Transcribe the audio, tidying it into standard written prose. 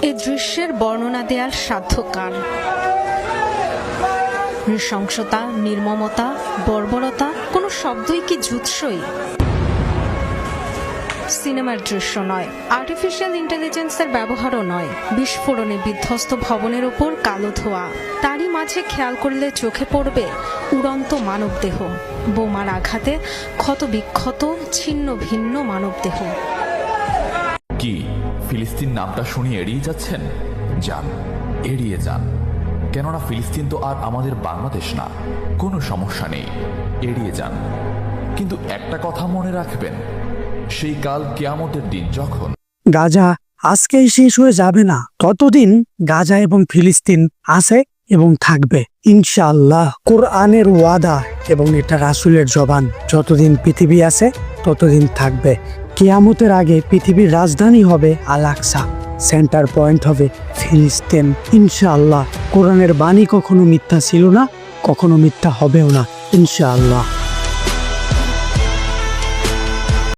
এই দৃশ্যের বর্ণনা দেওয়ার সাধ্য কার? নৃশংসতা, নির্মমতা, বর্বরতা, কোনো শব্দই কি জুৎসই? সিনেমার দৃশ্য নয়, আর্টিফিশিয়াল ইন্টেলিজেন্সের ব্যবহারও নয়, বিস্ফোরণে বিধ্বস্ত ভবনের ওপর কালো ধোঁয়া, তারই মাঝে খেয়াল করলে চোখে পড়বে উড়ন্ত মানবদেহ, বোমার আঘাতে ক্ষত বিক্ষত ছিন্ন ভিন্ন মানবদেহ। কি ফিলিস্তিন নামটা শুনে এড়িয়ে যাচ্ছেন? যান, এড়িয়ে যান, কেননা ফিলিস্তিন তো আর আমাদের বাংলাদেশ না। কোনো সমস্যা নেই, এড়িয়ে যান। কিন্তু একটা কথা মনে রাখবেন, সেই কাল কিয়ামতের দিন যখন গাজা আজকেই শেষ হয়ে যাবে না, ততদিন গাজা এবং ফিলিস্তিন আছে এবং থাকবে ইনশাআল্লাহ। কোরআনের ওয়াদা এবং এটা রাসূলের জবান, যতদিন পৃথিবী আছে ততদিন থাকবে। কিয়ামতের আগে পৃথিবীর রাজধানী হবে আল আকসা, সেন্টার পয়েন্ট হবে ফিলিস্তিন ইনশাআল্লাহ। কোরআনের বাণী কখনো মিথ্যা ছিল না, কখনো মিথ্যা হবেও না ইনশাআল্লাহ।